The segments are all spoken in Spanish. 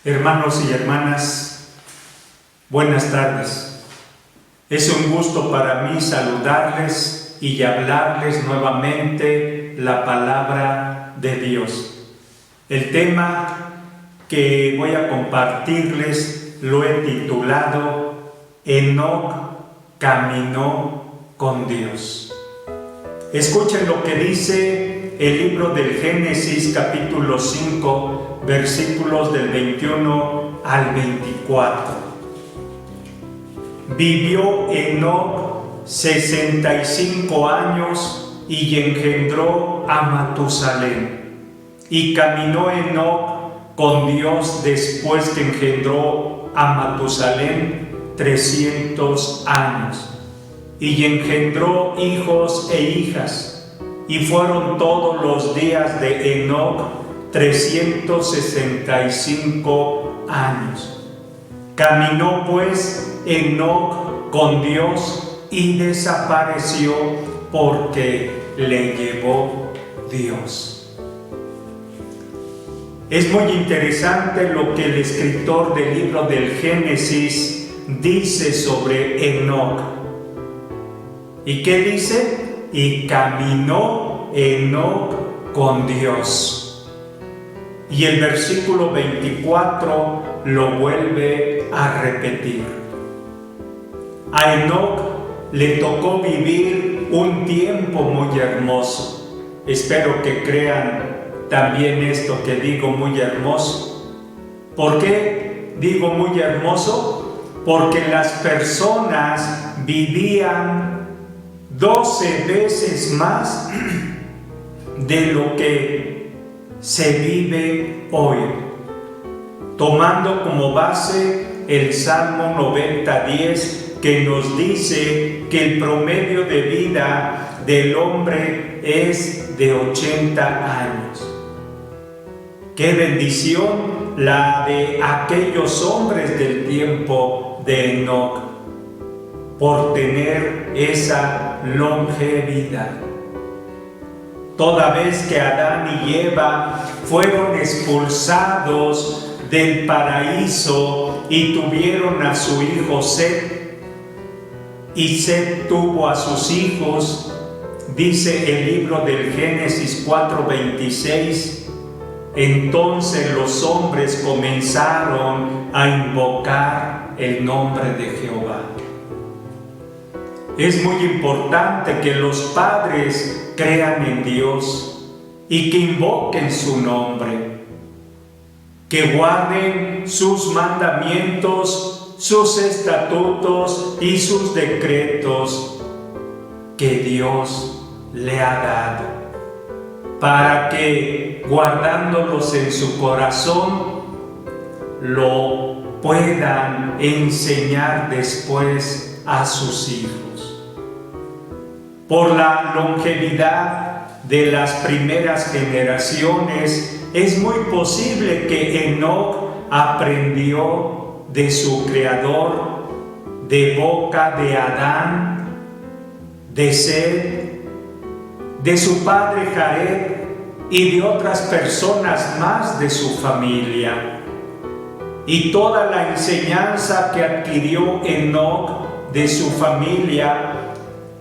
Hermanos y hermanas, buenas tardes. Es un gusto para mí saludarles y hablarles nuevamente la palabra de Dios. El tema que voy a compartirles lo he titulado Enoc caminó con Dios. Escuchen lo que dice el libro del Génesis, capítulo 5, versículos del 21 al 24. Vivió Enoc 65 años y engendró a Matusalén. Y caminó Enoc con Dios después que engendró a Matusalén 300 años. Y engendró hijos e hijas, y fueron todos los días de Enoc 365 años. Caminó pues Enoc con Dios y desapareció porque le llevó Dios. Es muy interesante lo que el escritor del libro del Génesis dice sobre Enoc. ¿Y qué dice? Y caminó Enoc con Dios. Y el versículo 24 lo vuelve a repetir. A Enoc le tocó vivir un tiempo muy hermoso. Espero que crean también esto que digo, muy hermoso. ¿Por qué digo muy hermoso? Porque las personas vivían 12 veces más de lo que se vive hoy, tomando como base el Salmo 90:10, que nos dice que el promedio de vida del hombre es de 80 años. ¡Qué bendición la de aquellos hombres del tiempo de Enoc por tener esa longevidad! Toda vez que Adán y Eva fueron expulsados del paraíso y tuvieron a su hijo Set, y Set tuvo a sus hijos, dice el libro del Génesis 4:26, entonces los hombres comenzaron a invocar el nombre de Jehová. Es muy importante que los padres crean en Dios y que invoquen su nombre, que guarden sus mandamientos, sus estatutos y sus decretos que Dios le ha dado, para que guardándolos en su corazón lo puedan enseñar después a sus hijos. Por la longevidad de las primeras generaciones, es muy posible que Enoc aprendió de su Creador, de boca de Adán, de Set, de su padre Jared y de otras personas más de su familia. Y toda la enseñanza que adquirió Enoc de su familia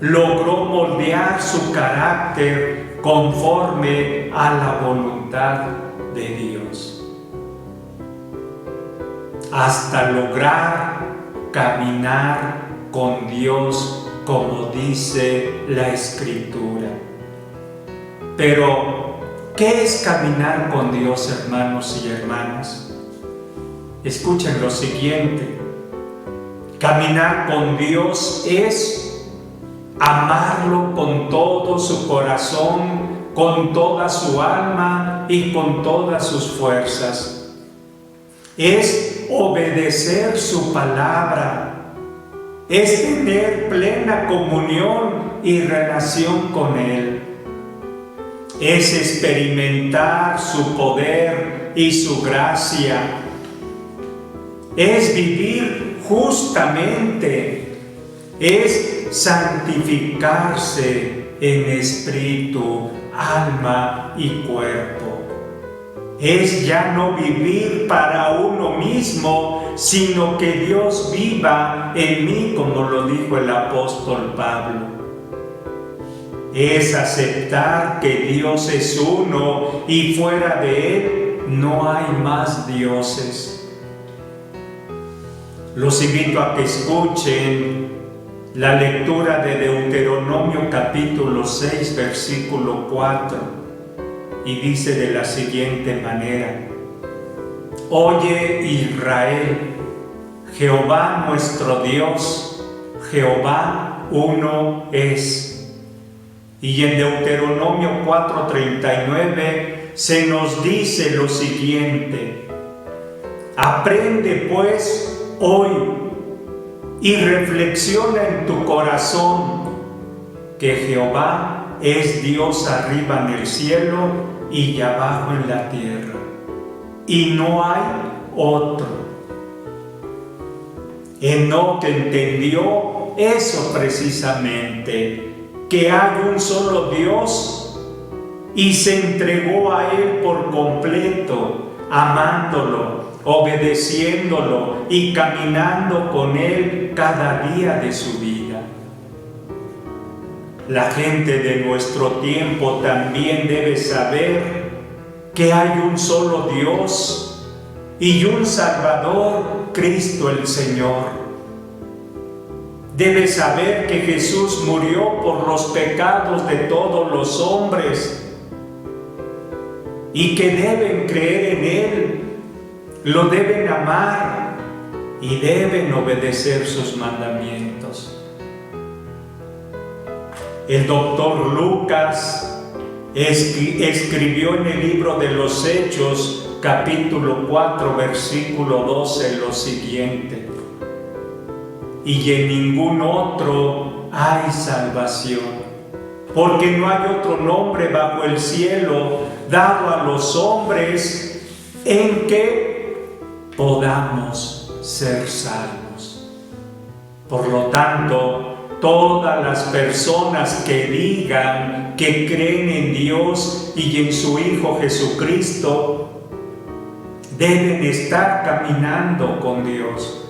logró moldear su carácter conforme a la voluntad de Dios, hasta lograr caminar con Dios como dice la Escritura. Pero, ¿qué es caminar con Dios, hermanos y hermanas? Escuchen lo siguiente. Caminar con Dios es amarlo con todo su corazón, con toda su alma y con todas sus fuerzas. Es obedecer su palabra. Es tener plena comunión y relación con Él. Es experimentar su poder y su gracia. Es vivir justamente. Es santificarse en espíritu, alma y cuerpo. es ya no vivir para uno mismo, sino que Dios viva en mí, como lo dijo el apóstol Pablo. Es aceptar que Dios es uno y fuera de Él no hay más dioses. Los invito a que escuchen la lectura de Deuteronomio capítulo 6, versículo 4. Y dice de la siguiente manera: Oye Israel, Jehová nuestro Dios, Jehová uno es. Y en Deuteronomio 4:39 se nos dice lo siguiente: Aprende pues hoy y reflexiona en tu corazón que Jehová es Dios arriba en el cielo y abajo en la tierra, y no hay otro. Enoc entendió eso precisamente, que hay un solo Dios, y se entregó a Él por completo, amándolo, obedeciéndolo y caminando con Él cada día de su vida. La gente de nuestro tiempo también debe saber que hay un solo Dios y un Salvador, Cristo el Señor. Debe saber que Jesús murió por los pecados de todos los hombres y que deben creer en Él, lo deben amar y deben obedecer sus mandamientos. El doctor Lucas escribió en el libro de los Hechos, capítulo 4, versículo 12, lo siguiente: Y en ningún otro hay salvación, porque no hay otro nombre bajo el cielo dado a los hombres en que podamos ser salvos. Por lo tanto, todas las personas que digan que creen en Dios y en su Hijo Jesucristo deben estar caminando con Dios,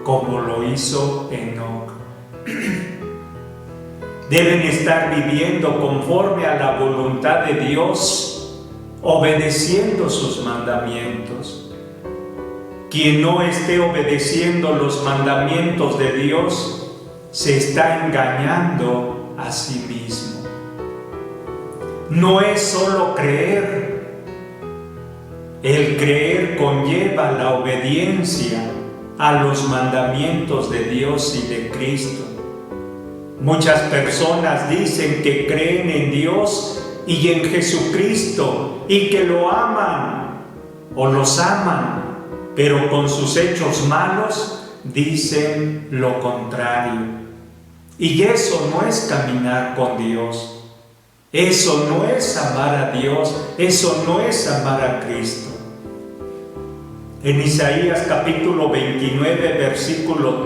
como lo hizo Enoc. Deben estar viviendo conforme a la voluntad de Dios, obedeciendo sus mandamientos. Quien no esté obedeciendo los mandamientos de Dios se está engañando a sí mismo. No es solo creer. El creer conlleva la obediencia a los mandamientos de Dios y de Cristo. Muchas personas dicen que creen en Dios y en Jesucristo y que lo aman o los aman, pero con sus hechos malos dicen lo contrario. Y eso no es caminar con Dios. Eso no es amar a Dios. Eso no es amar a Cristo. En Isaías capítulo 29, versículo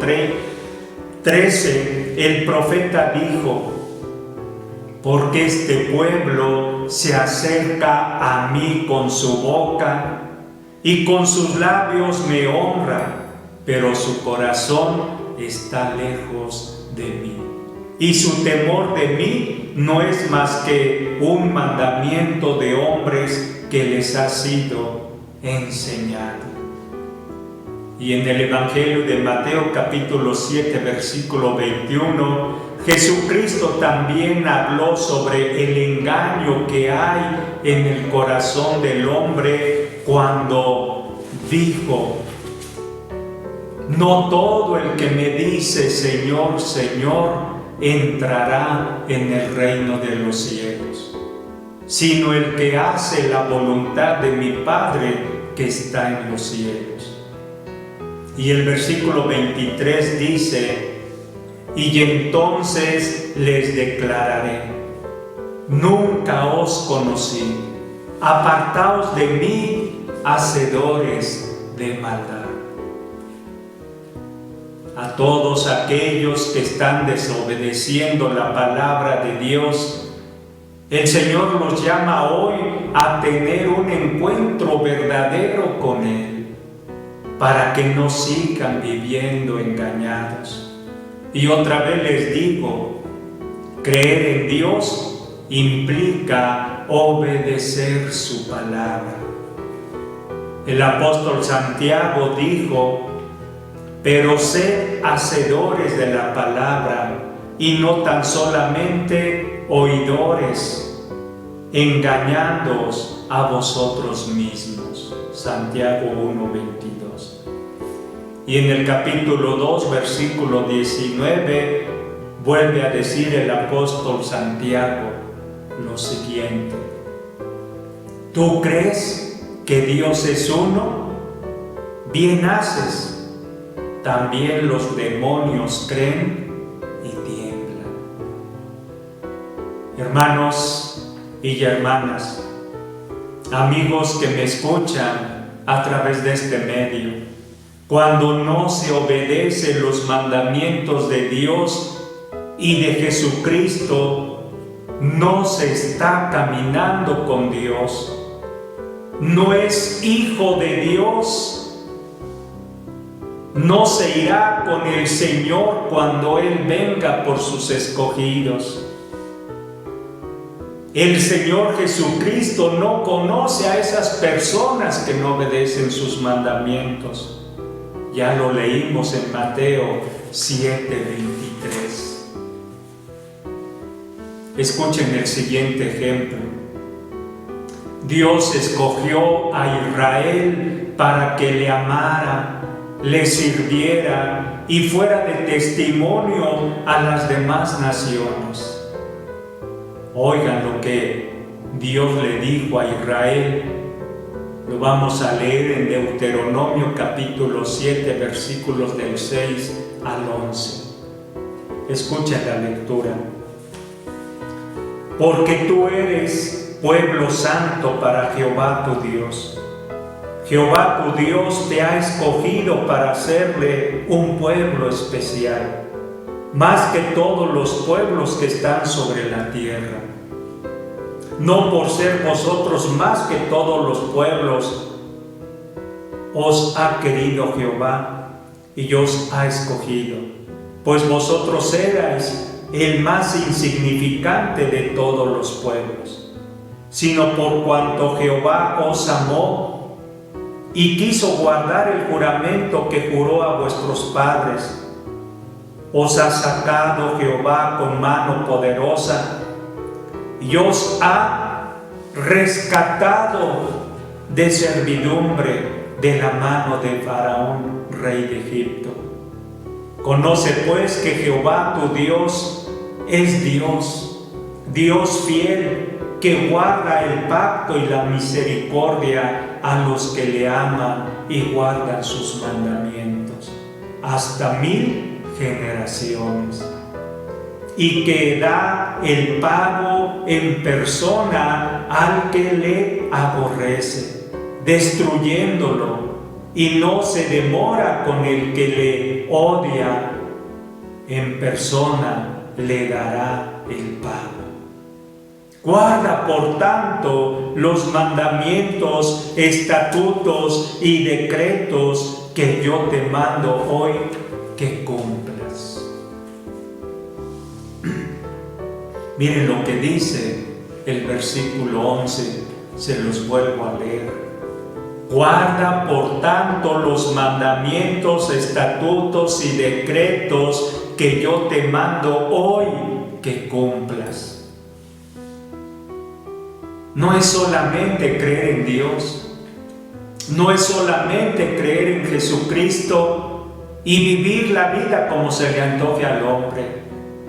13, el profeta dijo: Porque este pueblo se acerca a mí con su boca y con sus labios me honra, pero su corazón está lejos de mí. Y su temor de mí no es más que un mandamiento de hombres que les ha sido enseñado. Y en el Evangelio de Mateo capítulo 7, versículo 21, Jesucristo también habló sobre el engaño que hay en el corazón del hombre cuando dijo: No todo el que me dice Señor, Señor, entrará en el reino de los cielos, sino el que hace la voluntad de mi Padre que está en los cielos. Y el versículo 23 dice: Y entonces les declararé: Nunca os conocí, apartaos de mí, hacedores de maldad. A todos aquellos que están desobedeciendo la palabra de Dios, El Señor los llama hoy a tener un encuentro verdadero con Él, para que no sigan viviendo engañados. Y otra vez les digo, creer en Dios implica obedecer su palabra. El apóstol Santiago dijo: pero sed hacedores de la palabra y no tan solamente oidores, engañándoos a vosotros mismos. Santiago 1:22. Y en el capítulo 2, versículo 19, vuelve a decir el apóstol Santiago lo siguiente: ¿tú crees que Dios es uno? Bien haces. También los demonios creen y tiemblan. Hermanos y hermanas, amigos que me escuchan a través de este medio, cuando no se obedecen los mandamientos de Dios y de Jesucristo, no se está caminando con Dios, no es hijo de Dios. No se irá con el Señor cuando Él venga por sus escogidos. El Señor Jesucristo no conoce a esas personas que no obedecen sus mandamientos. Ya lo leímos en Mateo 7:23. Escuchen el siguiente ejemplo. Dios escogió a Israel para que le amara, le sirviera y fuera de testimonio a las demás naciones. Oigan lo que Dios le dijo a Israel. Lo vamos a leer en Deuteronomio capítulo 7, versículos del 6 al 11. Escucha la lectura. Porque tú eres pueblo santo para Jehová tu Dios. Jehová tu Dios te ha escogido para hacerle un pueblo especial, más que todos los pueblos que están sobre la tierra. No por ser vosotros más que todos los pueblos, os ha querido Jehová y os ha escogido, pues vosotros erais el más insignificante de todos los pueblos, sino por cuanto Jehová os amó y quiso guardar el juramento que juró a vuestros padres. Os ha sacado Jehová con mano poderosa y os ha rescatado de servidumbre de la mano de Faraón, rey de Egipto. Conoce pues que Jehová tu Dios es Dios, Dios fiel, que guarda el pacto y la misericordia a los que le aman y guardan sus mandamientos, hasta 1000 generaciones, y que da el pago en persona al que le aborrece, destruyéndolo, y no se demora con el que le odia, en persona le dará el pago. Guarda, por tanto, los mandamientos, estatutos y decretos que yo te mando hoy que cumplas. Miren lo que dice el versículo 11, se los vuelvo a leer. Guarda, por tanto, los mandamientos, estatutos y decretos que yo te mando hoy que cumplas. No es solamente creer en Dios, no es solamente creer en Jesucristo y vivir la vida como se le antoje al hombre.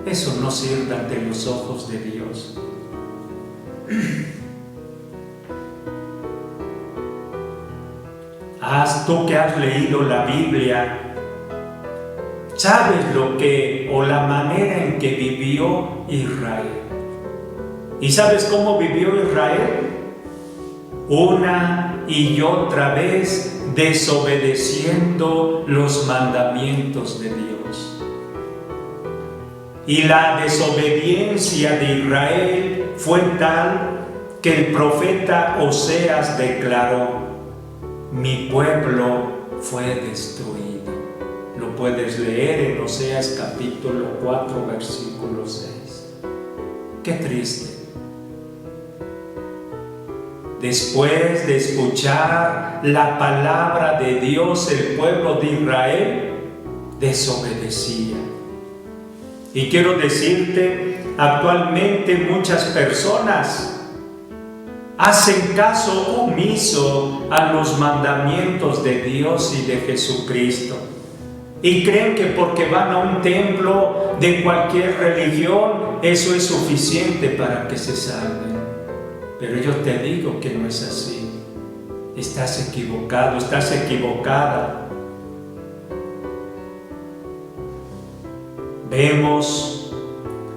Eso no sirve ante los ojos de Dios. Tú que has leído la Biblia, sabes lo que o la manera en que vivió Israel. ¿Y sabes cómo vivió Israel? Una y otra vez desobedeciendo los mandamientos de Dios. Y la desobediencia de Israel fue tal que el profeta Oseas declaró: mi pueblo fue destruido. Lo puedes leer en Oseas capítulo 4, versículo 6. Qué triste. Después de escuchar la palabra de Dios, el pueblo de Israel desobedecía. Y quiero decirte, actualmente muchas personas hacen caso omiso a los mandamientos de Dios y de Jesucristo. Y creen que porque van a un templo de cualquier religión, eso es suficiente para que se salven. Pero yo te digo que no es así. Estás equivocado, estás equivocada. Vemos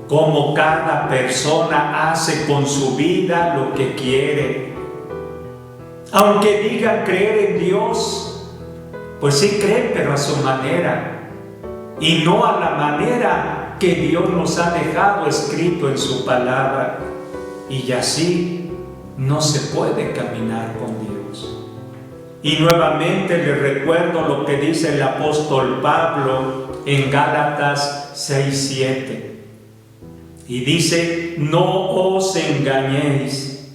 cómo cada persona hace con su vida lo que quiere. Aunque digan creer en Dios, pues sí creen, pero a su manera, y no a la manera que Dios nos ha dejado escrito en su palabra. Y así no se puede caminar con Dios. Y nuevamente les recuerdo lo que dice el apóstol Pablo en Gálatas 6:7. Y dice: no os engañéis,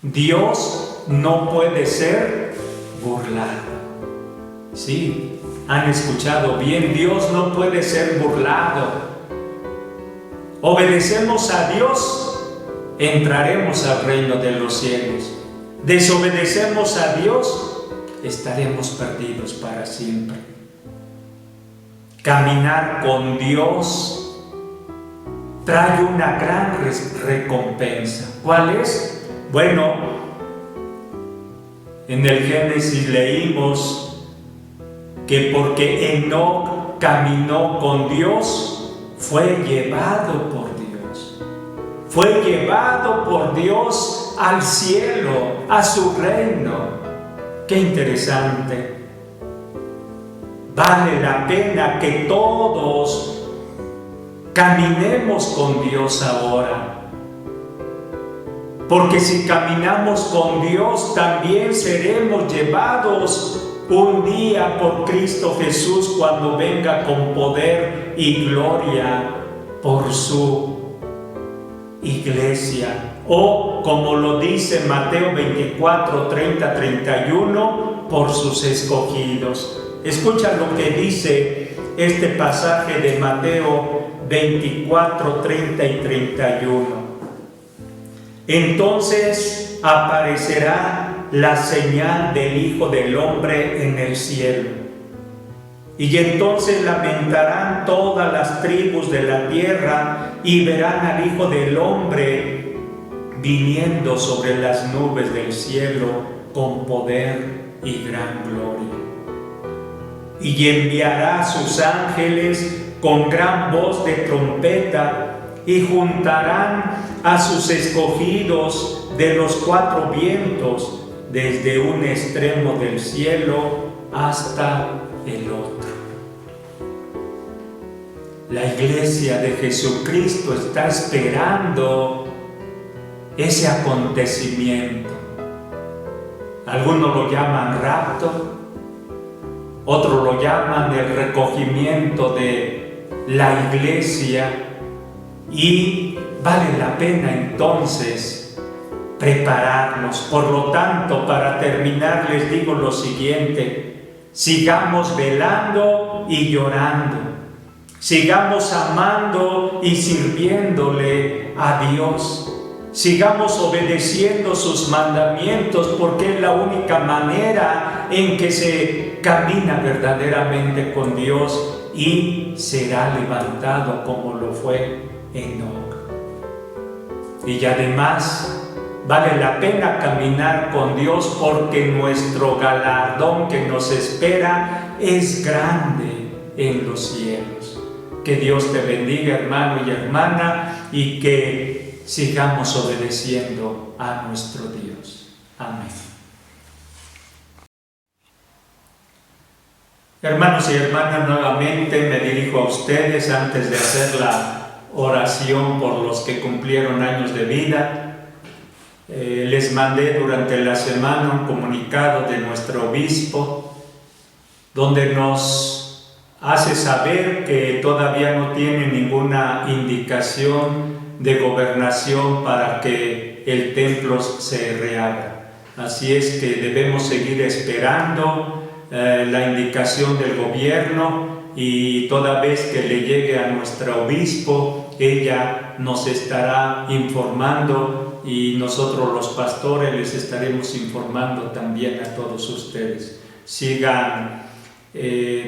Dios no puede ser burlado. Sí, han escuchado bien, Dios no puede ser burlado. Obedecemos a Dios, entraremos al reino de los cielos. Desobedecemos a Dios, estaremos perdidos para siempre. Caminar con Dios trae una gran recompensa. ¿Cuál es? Bueno, en el Génesis leímos que porque Enoc caminó con Dios, fue llevado por Dios. Fue llevado por Dios al cielo, a su reino. ¡Qué interesante! Vale la pena que todos caminemos con Dios ahora. Porque si caminamos con Dios, también seremos llevados un día por Cristo Jesús cuando venga con poder y gloria por su iglesia. O como lo dice Mateo 24, 30, 31, por sus escogidos. Escucha lo que dice este pasaje de Mateo 24, 30 y 31. Entonces aparecerá la señal del Hijo del Hombre en el cielo. Y entonces lamentarán todas las tribus de la tierra y verán al Hijo del Hombre viniendo sobre las nubes del cielo con poder y gran gloria. Y enviará a sus ángeles con gran voz de trompeta y juntarán a sus escogidos de los cuatro vientos, desde un extremo del cielo hasta el otro. La iglesia de Jesucristo está esperando ese acontecimiento. Algunos lo llaman rapto, otros lo llaman el recogimiento de la iglesia, y vale la pena entonces prepararnos. Por lo tanto, para terminar les digo lo siguiente: sigamos velando y llorando, sigamos amando y sirviéndole a Dios, sigamos obedeciendo sus mandamientos, porque es la única manera en que se camina verdaderamente con Dios y será levantado como lo fue Enoc. Y además vale la pena caminar con Dios, porque nuestro galardón que nos espera es grande en los cielos. Que Dios te bendiga, hermano y hermana, y que sigamos obedeciendo a nuestro Dios. Amén. Hermanos y hermanas, nuevamente me dirijo a ustedes antes de hacer la oración por los que cumplieron años de vida. Les mandé durante la semana un comunicado de nuestro obispo donde nos hace saber que todavía no tiene ninguna indicación de gobernación para que el templo se reabra. Así es que debemos seguir esperando la indicación del gobierno, y toda vez que le llegue a nuestro obispo, ella nos estará informando y nosotros los pastores les estaremos informando también a todos ustedes. Sigan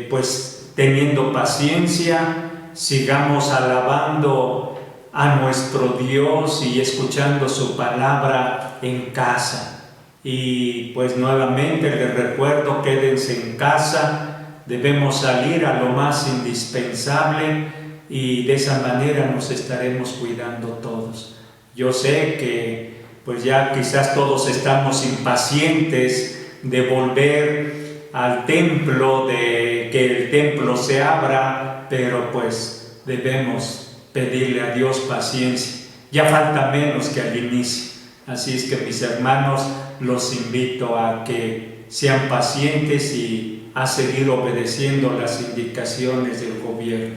pues teniendo paciencia, sigamos alabando a nuestro Dios y escuchando su palabra en casa. Y pues nuevamente les recuerdo, quédense en casa. Debemos salir a lo más indispensable y de esa manera nos estaremos cuidando todos. Yo sé que pues ya quizás todos estamos impacientes de volver al templo, de que el templo se abra, pero pues debemos pedirle a Dios paciencia. Ya falta menos que al inicio. Así es que mis hermanos, los invito a que sean pacientes y a seguir obedeciendo las indicaciones del gobierno.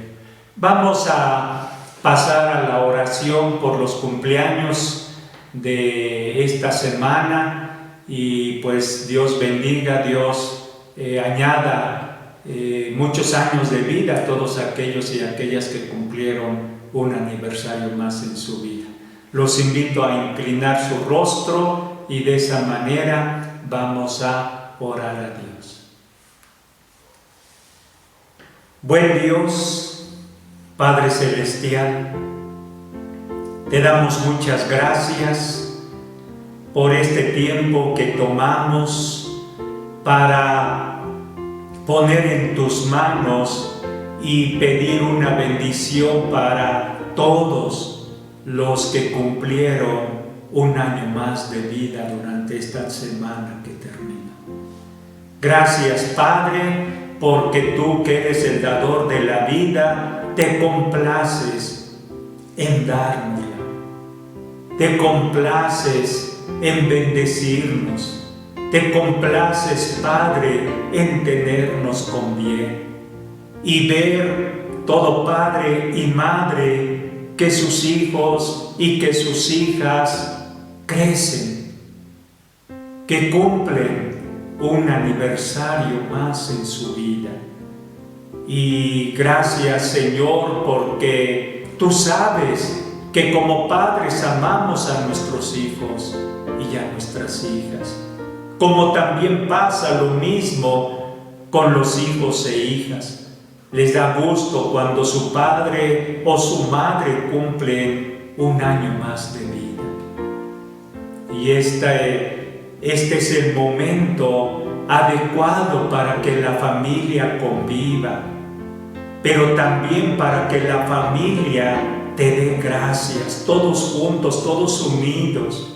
Vamos a pasar a la oración por los cumpleaños de esta semana y pues Dios bendiga, Dios añada muchos años de vida a todos aquellos y aquellas que cumplieron un aniversario más en su vida. Los invito a inclinar su rostro y de esa manera vamos a orar a Dios. Buen Dios, Padre Celestial, te damos muchas gracias por este tiempo que tomamos para poner en tus manos y pedir una bendición para todos los que cumplieron un año más de vida durante esta semana que termina. Gracias, Padre, porque tú que eres el dador de la vida, te complaces en dárnosla, te complaces en bendecirnos, te complaces, Padre, en tenernos con bien y ver todo padre y madre que sus hijos y que sus hijas crecen, que cumplen un aniversario más en su vida. Y gracias, Señor, porque tú sabes que como padres amamos a nuestros hijos y a nuestras hijas, como también pasa lo mismo con los hijos e hijas. Les da gusto cuando su padre o su madre cumplen un año más de vida. Y este es el momento adecuado para que la familia conviva, pero también para que la familia te dé gracias, todos juntos, todos unidos.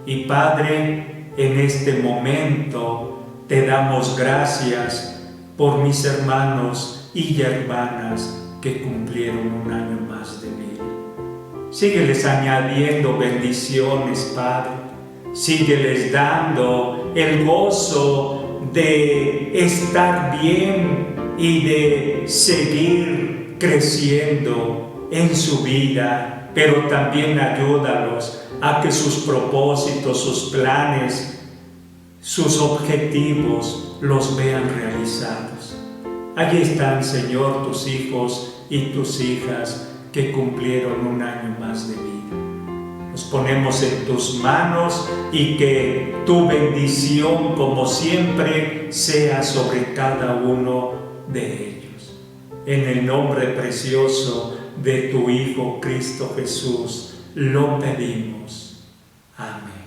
Y Padre, en este momento te damos gracias por mis hermanos y hermanas que cumplieron un año más de vida. Sígueles añadiendo bendiciones, Padre. Sígueles dando el gozo de estar bien y de seguir creciendo en su vida, pero también ayúdalos a que sus propósitos, sus planes, sus objetivos los vean realizados. Allí están, Señor, tus hijos y tus hijas que cumplieron un año más de vida. Nos ponemos en tus manos y que tu bendición, como siempre, sea sobre cada uno de ellos. En el nombre precioso de tu Hijo Cristo Jesús, lo pedimos. Amén.